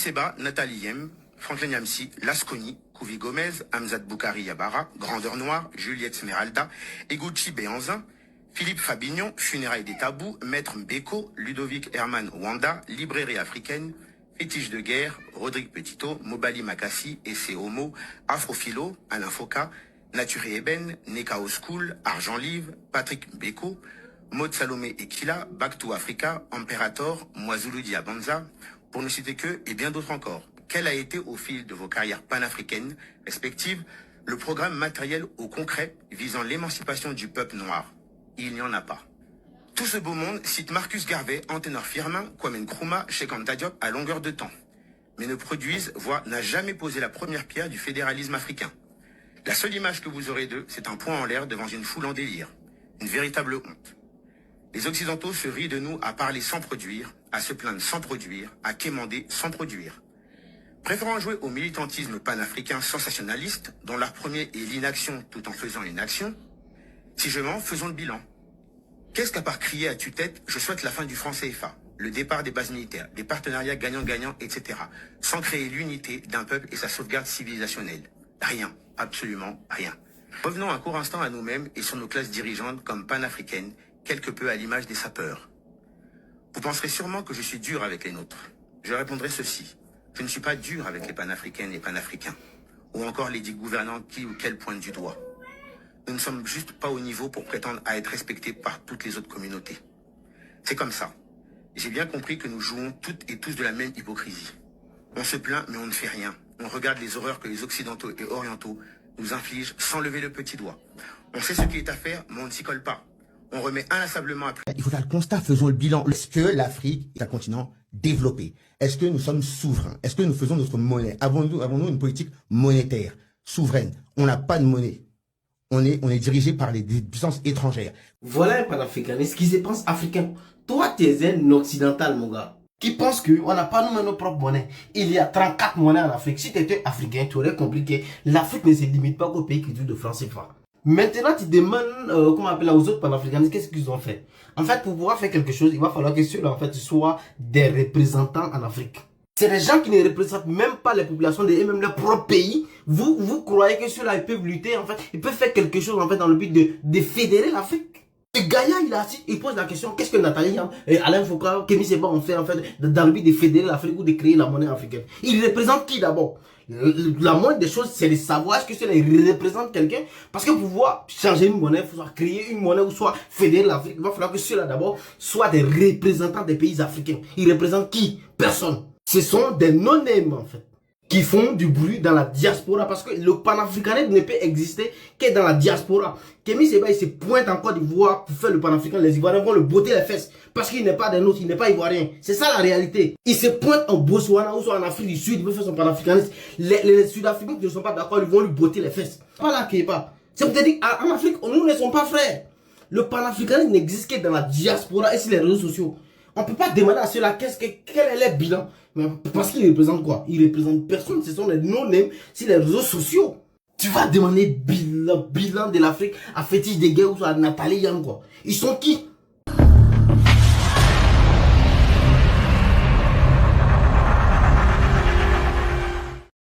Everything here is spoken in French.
Seba, Nathalie Yem, Franklin Yamsi, Lasconi, Kouvi Gomez, Hamzat Boukari Yabara, Grandeur Noire, Juliette Smeralda, Eguchi Béanzin, Philippe Fabignon, Funérailles des Tabous, Maître Mbeko, Ludovic Herman Wanda, Librairie africaine, Fétiche de guerre, Rodrigue Petito, Mobali Makassi, Essai Homo, Afrophilo, Alain Foka, Nature et Eben, Nekao School, Argent Livre, Patrick Mbeko, Maud Salomé Ekila, Back to Africa, Imperator, Mwazulu Diabanza, pour ne citer que, et bien d'autres encore. Quel a été au fil de vos carrières panafricaines respectives le programme matériel au concret visant l'émancipation du peuple noir? Il n'y en a pas. Tout ce beau monde cite Marcus Garvey, Antenor Firmin, Kwame Nkrumah, Cheikh Anta Diop à longueur de temps, mais ne produisent, voire n'a jamais posé la première pierre du fédéralisme africain. La seule image que vous aurez d'eux, c'est un poing en l'air devant une foule en délire. Une véritable honte. Les Occidentaux se rient de nous à parler sans produire, à se plaindre sans produire, à quémander sans produire. Préférant jouer au militantisme panafricain sensationnaliste, dont leur premier est l'inaction tout en faisant une action, si je mens, faisons le bilan. Qu'est-ce qu'à part crier à tue-tête, je souhaite la fin du franc CFA, le départ des bases militaires, des partenariats gagnant-gagnant, etc., sans créer l'unité d'un peuple et sa sauvegarde civilisationnelle. Rien, absolument rien. Revenons un court instant à nous-mêmes et sur nos classes dirigeantes comme panafricaines, quelque peu à l'image des sapeurs. Vous penserez sûrement que je suis dur avec les nôtres. Je répondrai ceci. Je ne suis pas dur avec les panafricaines et panafricains, ou encore les dits gouvernants qui ou quels pointent du doigt. Nous ne sommes juste pas au niveau pour prétendre à être respectés par toutes les autres communautés. C'est comme ça. J'ai bien compris que nous jouons toutes et tous de la même hypocrisie. On se plaint, mais on ne fait rien. On regarde les horreurs que les Occidentaux et Orientaux nous infligent sans lever le petit doigt. On sait ce qui est à faire, mais on ne s'y colle pas. On remet inlassablement à plus. Il faut faire le constat, faisons le bilan. Est-ce que l'Afrique est un continent développé? Est-ce que nous sommes souverains? Est-ce que nous faisons notre monnaie? Avons-nous une politique monétaire souveraine? On n'a pas de monnaie. On est dirigé par des puissances étrangères. Voilà un panafricaniste qui se pense africain. Toi, tu es un occidental, mon gars, qui pense qu'on n'a pas nous-mêmes nos propres monnaies. Il y a 34 monnaies en Afrique. Si tu étais africain, tu aurais compris que l'Afrique ne se limite pas qu'au pays qui utilisent de francs CFA. Maintenant, tu demandes, comment on appelle aux autres panafricanistes, qu'est-ce qu'ils ont fait? En fait, pour pouvoir faire quelque chose, il va falloir que ceux-là, en fait, soient des représentants en Afrique. C'est des gens qui ne représentent même pas les populations de eux-mêmes, leur propre pays. Vous croyez que ceux-là, ils peuvent lutter, en fait, ils peuvent faire quelque chose, en fait, dans le but de fédérer l'Afrique. Le Gaïa, il est assis, il pose la question, qu'est-ce que Nathalie Yam et Alain Foucault, Kémy Seba ont fait, en fait, dans le but de fédérer l'Afrique ou de créer la monnaie africaine? Ils représentent qui d'abord? La moindre des choses, c'est de savoir est-ce que cela représente quelqu'un. Parce que pour pouvoir changer une monnaie, il faut soit créer une monnaie ou soit fédérer l'Afrique. Il va falloir que ceux-là d'abord soient des représentants des pays africains. Ils représentent qui? Personne. Ce sont des non-names en fait, qui font du bruit dans la diaspora. Parce que le panafricanisme ne peut exister que dans la diaspora. Kémy Seba, il se pointe en Côte d'Ivoire pour faire le panafricain. Les Ivoiriens vont le botter les fesses. Parce qu'il n'est pas des nôtres, il n'est pas ivoirien. C'est ça la réalité. Il se pointe en Botswana ou soit en Afrique du Sud, il veut faire son panafricanisme. Les Sud-Africains qui ne sont pas d'accord, ils vont lui botter les fesses. Pas là qui est pas. C'est pour te dire, en Afrique, nous ne sommes pas frères. Le panafricanisme n'existe que dans la diaspora et sur les réseaux sociaux. On ne peut pas demander à ceux-là quel est le bilan. Mais parce qu'ils représentent quoi? Ils représentent personne. Ce sont les non-names sur les réseaux sociaux. Tu vas demander bilan de l'Afrique à Fétiche de guerre ou à Nathalie Yam quoi. Ils sont qui?